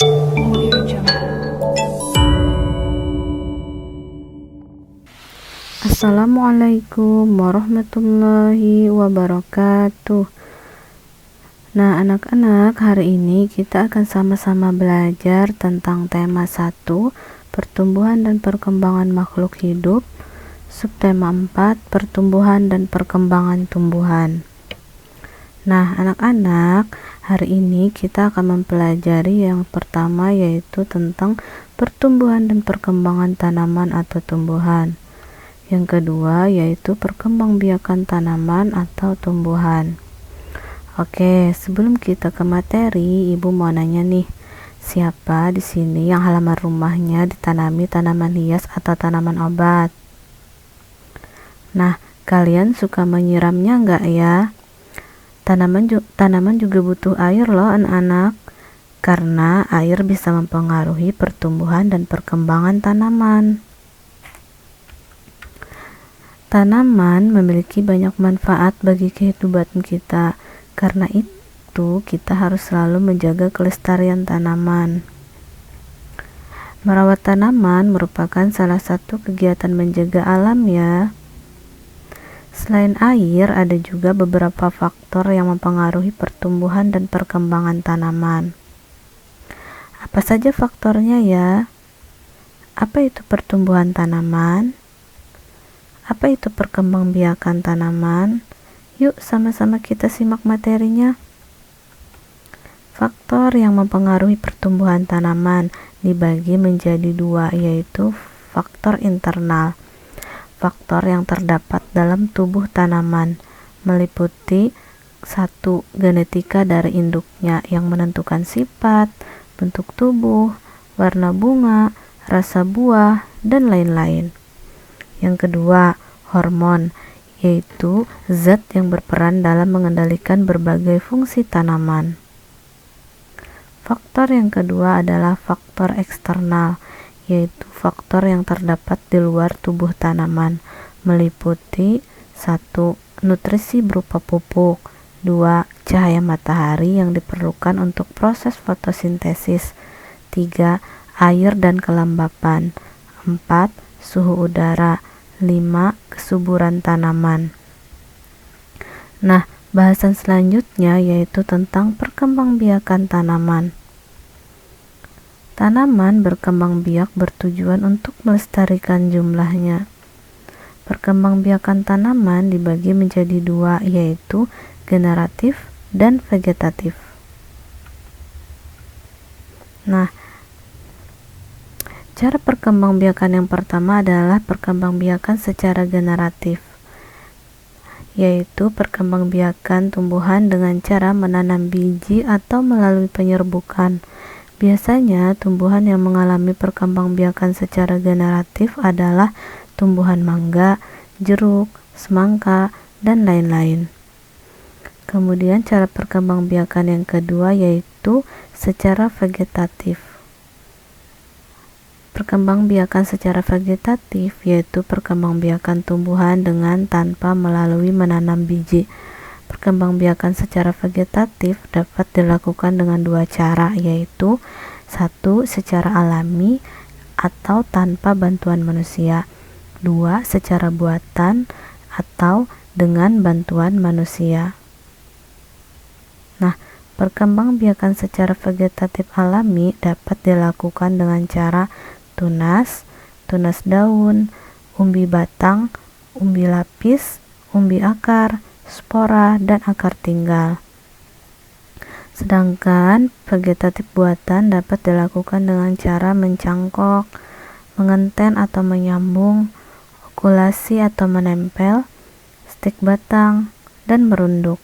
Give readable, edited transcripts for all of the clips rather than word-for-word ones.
Audio Jungle. Assalamualaikum warahmatullahi wabarakatuh. Nah, anak-anak, hari ini kita akan sama-sama belajar tentang tema 1, pertumbuhan dan perkembangan makhluk hidup, subtema 4, pertumbuhan dan perkembangan tumbuhan. Nah, anak-anak, hari ini kita akan mempelajari yang pertama, yaitu tentang pertumbuhan dan perkembangan tanaman atau tumbuhan. Yang kedua yaitu perkembangbiakan tanaman atau tumbuhan. Oke, sebelum kita ke materi, Ibu mau nanya nih, siapa di sini yang halaman rumahnya ditanami tanaman hias atau tanaman obat? Nah, kalian suka menyiramnya enggak ya? Tanaman juga butuh air loh anak-anak, karena air bisa mempengaruhi pertumbuhan dan perkembangan tanaman. Tanaman memiliki banyak manfaat bagi kehidupan kita, karena itu kita harus selalu menjaga kelestarian tanaman. Merawat tanaman merupakan salah satu kegiatan menjaga alam ya. Selain air, ada juga beberapa faktor yang mempengaruhi pertumbuhan dan perkembangan tanaman. Apa saja faktornya ya? Apa itu pertumbuhan tanaman? Apa itu perkembangbiakan tanaman? Yuk sama-sama kita simak materinya. Faktor yang mempengaruhi pertumbuhan tanaman dibagi menjadi dua, yaitu faktor internal. Faktor yang terdapat dalam tubuh tanaman meliputi 1. Genetika dari induknya yang menentukan sifat, bentuk tubuh, warna bunga, rasa buah, dan lain-lain. Yang kedua, hormon, yaitu zat yang berperan dalam mengendalikan berbagai fungsi tanaman. Faktor yang kedua adalah faktor eksternal, yaitu faktor yang terdapat di luar tubuh tanaman, meliputi 1. Nutrisi berupa pupuk, 2. Cahaya matahari yang diperlukan untuk proses fotosintesis, 3. Air dan kelembapan, 4. Suhu udara, 5. Kesuburan tanaman. Nah, bahasan selanjutnya yaitu tentang perkembangbiakan tanaman. Tanaman berkembang biak bertujuan untuk melestarikan jumlahnya. Perkembangbiakan tanaman dibagi menjadi dua, yaitu generatif dan vegetatif. Nah, cara perkembangbiakan yang pertama adalah perkembangbiakan secara generatif, yaitu perkembangbiakan tumbuhan dengan cara menanam biji atau melalui penyerbukan. Biasanya tumbuhan yang mengalami perkembangbiakan secara generatif adalah tumbuhan mangga, jeruk, semangka, dan lain-lain. Kemudian cara perkembangbiakan yang kedua yaitu secara vegetatif. Perkembangbiakan secara vegetatif yaitu perkembangbiakan tumbuhan dengan tanpa melalui menanam biji. Perkembangbiakan secara vegetatif dapat dilakukan dengan dua cara, yaitu 1. Secara alami atau tanpa bantuan manusia, 2. Secara buatan atau dengan bantuan manusia. Nah, perkembangbiakan secara vegetatif alami dapat dilakukan dengan cara tunas daun, umbi batang, umbi lapis, umbi akar, spora, dan akar tinggal. Sedangkan vegetatif buatan dapat dilakukan dengan cara mencangkok, mengenten atau menyambung, okulasi atau menempel, stik batang, dan merunduk.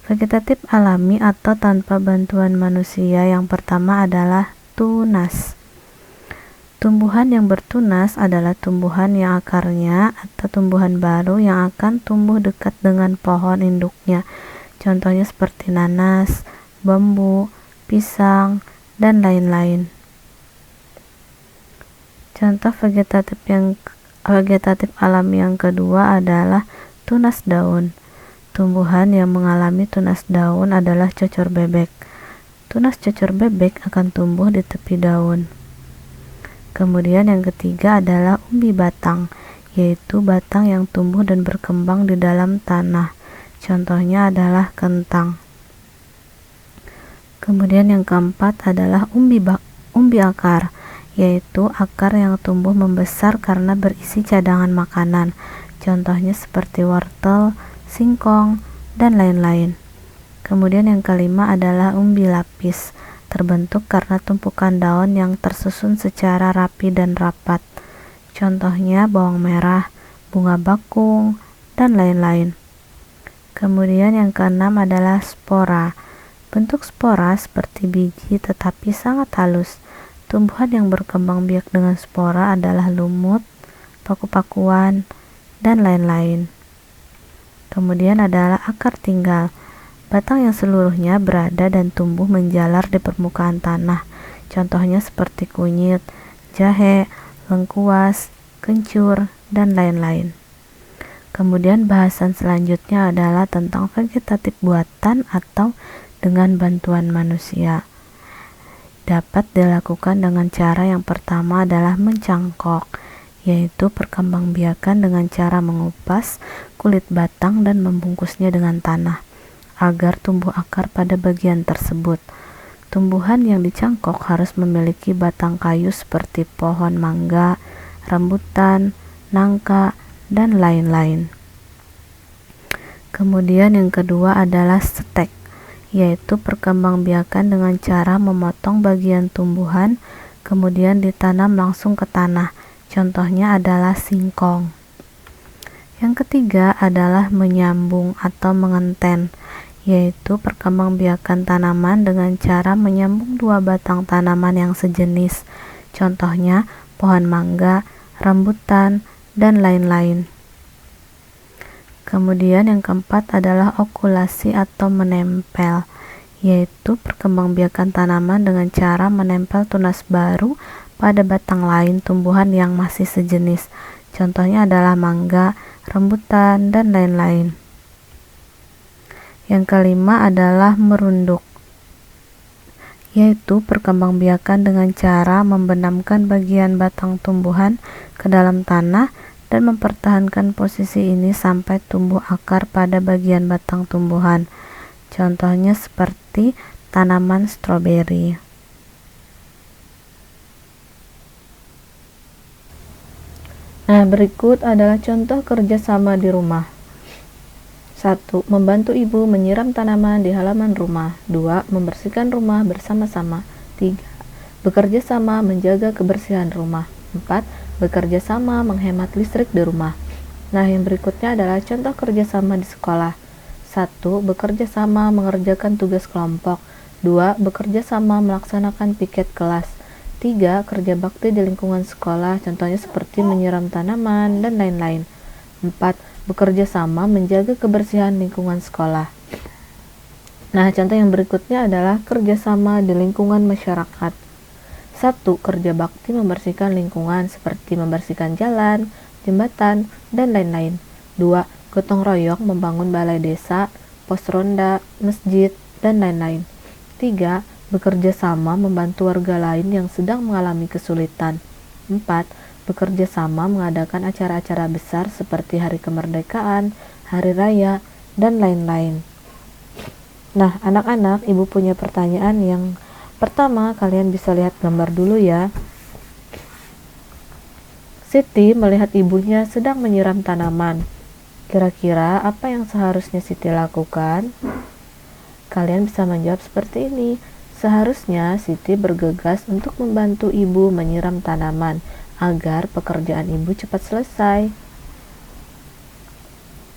Vegetatif alami atau tanpa bantuan manusia yang pertama adalah tunas. Tumbuhan yang bertunas adalah tumbuhan yang akarnya atau tumbuhan baru yang akan tumbuh dekat dengan pohon induknya. Contohnya seperti nanas, bambu, pisang, dan lain-lain. Contoh vegetatif alami yang kedua adalah tunas daun. Tumbuhan yang mengalami tunas daun adalah cocor bebek. tunas cocor bebek akan tumbuh di tepi daun. Kemudian yang ketiga adalah umbi batang, yaitu batang yang tumbuh dan berkembang di dalam tanah. Contohnya adalah kentang. Kemudian yang keempat adalah umbi akar, yaitu akar yang tumbuh membesar karena berisi cadangan makanan. Contohnya seperti wortel, singkong, dan lain-lain. Kemudian yang kelima adalah umbi lapis, terbentuk karena tumpukan daun yang tersusun secara rapi dan rapat. Contohnya bawang merah, bunga bakung, dan lain-lain. Kemudian yang keenam adalah spora. Bentuk spora seperti biji tetapi sangat halus. Tumbuhan yang berkembang biak dengan spora adalah lumut, paku-pakuan, dan lain-lain. Kemudian adalah akar tinggal. Batang yang seluruhnya berada dan tumbuh menjalar di permukaan tanah. Contohnya seperti kunyit, jahe, lengkuas, kencur, dan lain-lain. Kemudian bahasan selanjutnya adalah tentang vegetatif buatan atau dengan bantuan manusia. Dapat dilakukan dengan cara yang pertama adalah mencangkok, yaitu perkembangbiakan dengan cara mengupas kulit batang dan membungkusnya dengan tanah, agar tumbuh akar pada bagian tersebut. Tumbuhan yang dicangkok harus memiliki batang kayu seperti pohon mangga, rambutan, nangka, dan lain-lain. Kemudian yang kedua adalah stek, yaitu perkembangbiakan dengan cara memotong bagian tumbuhan kemudian ditanam langsung ke tanah. Contohnya adalah singkong. Yang ketiga adalah menyambung atau mengenten, yaitu perkembangbiakan tanaman dengan cara menyambung dua batang tanaman yang sejenis. Contohnya pohon mangga, rambutan, dan lain-lain. Kemudian yang keempat adalah okulasi atau menempel, yaitu perkembangbiakan tanaman dengan cara menempel tunas baru pada batang lain tumbuhan yang masih sejenis. Contohnya adalah mangga, rambutan, dan lain-lain. Yang kelima adalah merunduk, yaitu perkembangbiakan dengan cara membenamkan bagian batang tumbuhan ke dalam tanah dan mempertahankan posisi ini sampai tumbuh akar pada bagian batang tumbuhan. Contohnya seperti tanaman stroberi. Nah, berikut adalah contoh kerjasama di rumah. 1. Membantu ibu menyiram tanaman di halaman rumah. 2. Membersihkan rumah bersama-sama. 3. Bekerja sama menjaga kebersihan rumah. 4. Bekerja sama menghemat listrik di rumah. Nah, yang berikutnya adalah contoh kerjasama di sekolah. 1. Bekerja sama mengerjakan tugas kelompok. 2. Bekerja sama melaksanakan piket kelas. 3. Kerja bakti di lingkungan sekolah, contohnya seperti menyiram tanaman dan lain-lain. 4. Bekerja sama menjaga kebersihan lingkungan sekolah. Nah, contoh yang berikutnya adalah kerjasama di lingkungan masyarakat. 1. Kerja bakti membersihkan lingkungan seperti membersihkan jalan, jembatan, dan lain-lain. 2. Gotong royong membangun balai desa, pos ronda, masjid, dan lain-lain. 3. Bekerja sama membantu warga lain yang sedang mengalami kesulitan. 4. Bekerja sama mengadakan acara-acara besar seperti hari kemerdekaan, hari raya, dan lain-lain. Nah, anak-anak, ibu punya pertanyaan yang pertama, kalian bisa lihat gambar dulu ya. Siti melihat ibunya sedang menyiram tanaman. Kira-kira apa yang seharusnya Siti lakukan? Kalian bisa menjawab seperti ini. Seharusnya Siti bergegas untuk membantu ibu menyiram tanaman agar pekerjaan ibu cepat selesai.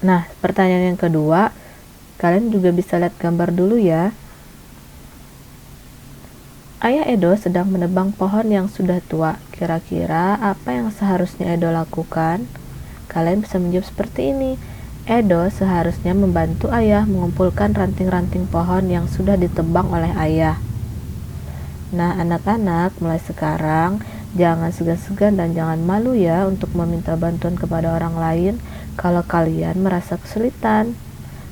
Nah, pertanyaan yang kedua, kalian juga bisa lihat gambar dulu ya. Ayah Edo sedang menebang pohon yang sudah tua. Kira-kira apa yang seharusnya Edo lakukan? Kalian bisa menjawab seperti ini. Edo seharusnya membantu ayah mengumpulkan ranting-ranting pohon yang sudah ditebang oleh ayah. Nah, anak-anak, mulai sekarang jangan segan-segan dan jangan malu ya untuk meminta bantuan kepada orang lain kalau kalian merasa kesulitan.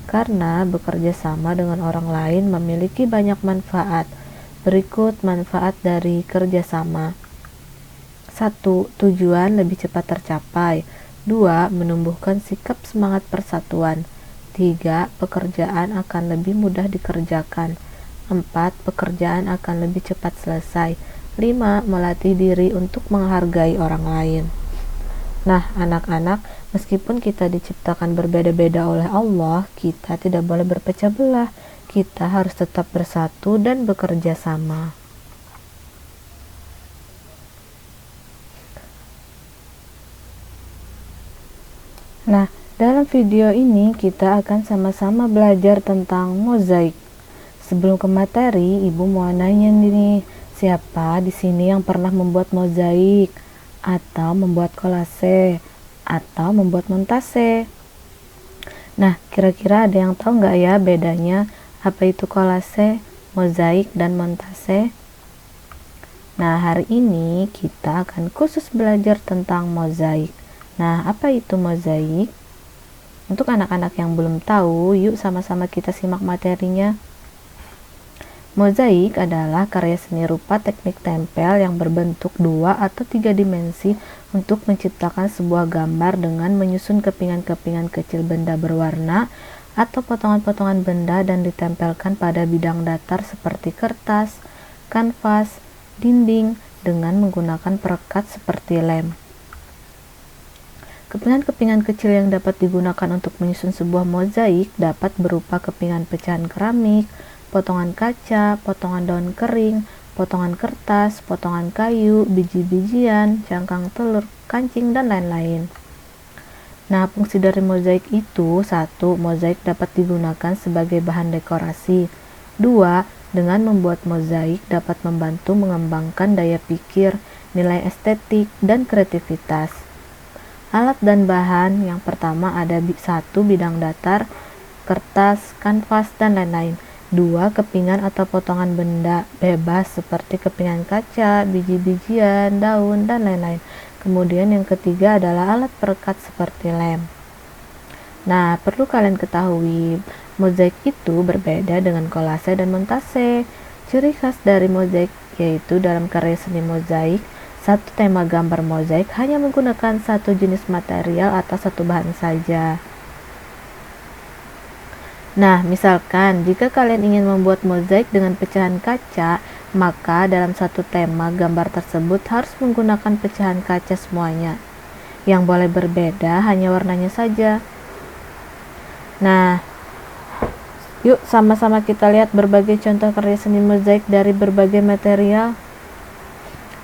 Karena bekerja sama dengan orang lain memiliki banyak manfaat. Berikut manfaat dari kerjasama. 1. Tujuan lebih cepat tercapai. 2. Menumbuhkan sikap semangat persatuan. 3. Pekerjaan akan lebih mudah dikerjakan. 4. Pekerjaan akan lebih cepat selesai. 5. Melatih diri untuk menghargai orang lain. Nah, anak-anak, meskipun kita diciptakan berbeda-beda oleh Allah, kita tidak boleh berpecah belah. Kita harus tetap bersatu dan bekerja sama. Nah, dalam video ini kita akan sama-sama belajar tentang mozaik. Sebelum ke materi, Ibu mau nanya nih, siapa di sini yang pernah membuat mozaik atau membuat kolase atau membuat montase? Nah, kira-kira ada yang tahu nggak ya bedanya apa itu kolase, mozaik, dan montase? Nah, hari ini kita akan khusus belajar tentang mozaik. Nah, apa itu mozaik? Untuk anak-anak yang belum tahu, yuk sama-sama kita simak materinya. Mozaik adalah karya seni rupa teknik tempel yang berbentuk 2 atau 3 dimensi untuk menciptakan sebuah gambar dengan menyusun kepingan-kepingan kecil benda berwarna atau potongan-potongan benda dan ditempelkan pada bidang datar seperti kertas, kanvas, dinding dengan menggunakan perekat seperti lem. Kepingan-kepingan kecil yang dapat digunakan untuk menyusun sebuah mozaik dapat berupa kepingan pecahan keramik, potongan kaca, potongan daun kering, potongan kertas, potongan kayu, biji-bijian, cangkang telur, kancing, dan lain-lain. Nah, fungsi dari mozaik itu: 1. Mozaik dapat digunakan sebagai bahan dekorasi. 2. Dengan membuat mozaik dapat membantu mengembangkan daya pikir, nilai estetik, dan kreativitas. Alat dan bahan yang pertama ada 1. Bidang datar, kertas, kanvas, dan lain-lain. 2. Kepingan atau potongan benda bebas seperti kepingan kaca, biji-bijian, daun, dan lain-lain. Kemudian yang ketiga adalah alat perekat seperti lem. Nah, perlu kalian ketahui, mozaik itu berbeda dengan kolase dan montase. Ciri khas dari mozaik yaitu dalam karya seni mozaik, satu tema gambar mozaik hanya menggunakan satu jenis material atau satu bahan saja. Nah, misalkan jika kalian ingin membuat mozaik dengan pecahan kaca, maka dalam satu tema gambar tersebut harus menggunakan pecahan kaca semuanya. Yang boleh berbeda hanya warnanya saja. Nah, yuk sama-sama kita lihat berbagai contoh karya seni mozaik dari berbagai material.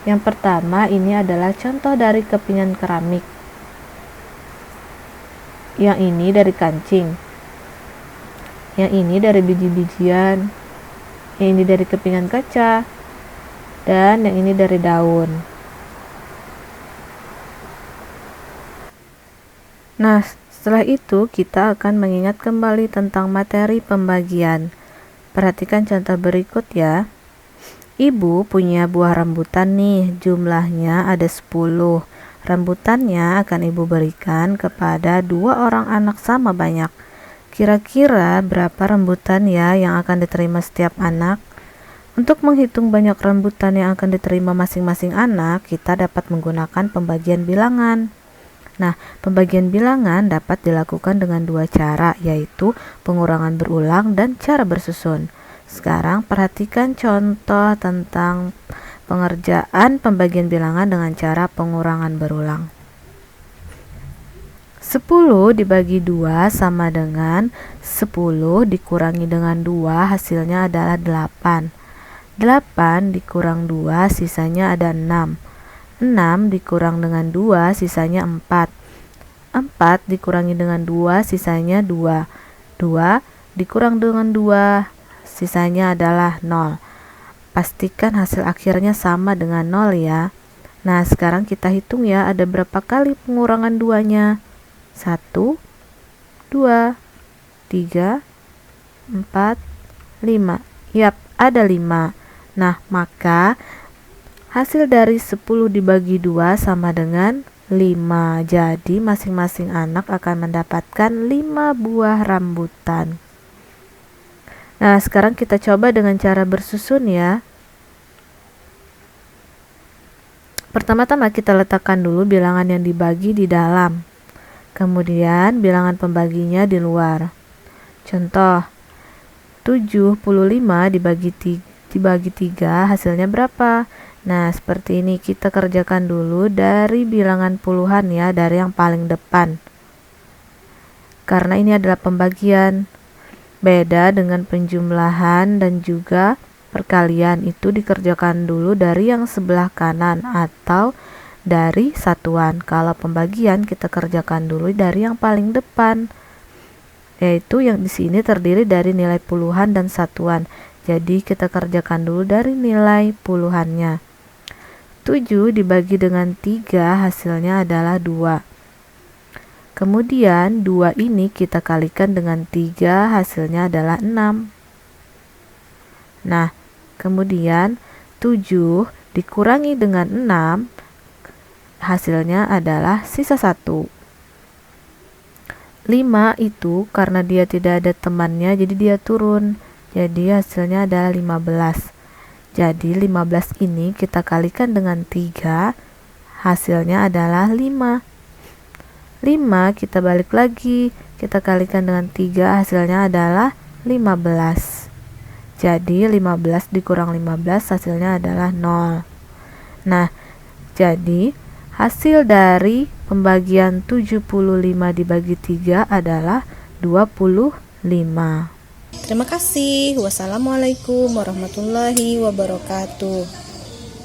Yang pertama, ini adalah contoh dari kepingan keramik. Yang ini dari kancing. Yang ini dari biji-bijian, yang ini dari kepingan kaca, dan yang ini dari daun. Nah, setelah itu kita akan mengingat kembali tentang materi pembagian. Perhatikan contoh berikut ya. Ibu punya buah rambutan nih, jumlahnya ada 10. Rambutannya akan ibu berikan kepada 2 orang anak sama banyak. Kira-kira berapa rambutan ya yang akan diterima setiap anak? Untuk menghitung banyak rambutan yang akan diterima masing-masing anak, kita dapat menggunakan pembagian bilangan. Nah, pembagian bilangan dapat dilakukan dengan 2 cara, yaitu pengurangan berulang dan cara bersusun. Sekarang perhatikan contoh tentang pengerjaan pembagian bilangan dengan cara pengurangan berulang. 10 dibagi 2 sama dengan 10 dikurangi dengan 2, hasilnya adalah 8. 8 dikurang 2, sisanya ada 6. 6 dikurang dengan 2, sisanya 4. 4 dikurangi dengan 2, sisanya 2. 2 dikurang dengan 2, sisanya adalah 0. Pastikan hasil akhirnya sama dengan 0 ya. Nah, sekarang kita hitung ya, ada berapa kali pengurangan 2-nya. 1, 2, 3, 4, 5. Yap, ada 5. Nah, maka hasil dari 10 dibagi 2 sama dengan 5. Jadi masing-masing anak akan mendapatkan 5 buah rambutan. Nah, sekarang kita coba dengan cara bersusun ya. Pertama-tama kita letakkan dulu bilangan yang dibagi di dalam, kemudian bilangan pembaginya di luar. Contoh, 75 dibagi 3 hasilnya berapa? Nah, seperti ini kita kerjakan dulu dari bilangan puluhan ya, dari yang paling depan. Karena ini adalah pembagian. Beda dengan penjumlahan dan juga perkalian, itu dikerjakan dulu dari yang sebelah kanan atau dari satuan. Kalau pembagian kita kerjakan dulu dari yang paling depan, yaitu yang di sini terdiri dari nilai puluhan dan satuan. Jadi kita kerjakan dulu dari nilai puluhannya. 7 dibagi dengan 3 hasilnya adalah 2. Kemudian 2 ini kita kalikan dengan 3 hasilnya adalah 6. Nah, kemudian 7 dikurangi dengan 6 hasilnya adalah sisa 1. 5 itu karena dia tidak ada temannya jadi dia turun. Jadi hasilnya adalah 15. Jadi 15 ini kita kalikan dengan 3 hasilnya adalah 5. 5 kita balik lagi, kita kalikan dengan 3 hasilnya adalah 15. Jadi 15 dikurang 15 hasilnya adalah 0. Nah, jadi hasil dari pembagian 75 dibagi 3 adalah 25. Terima kasih. Wassalamualaikum warahmatullahi wabarakatuh.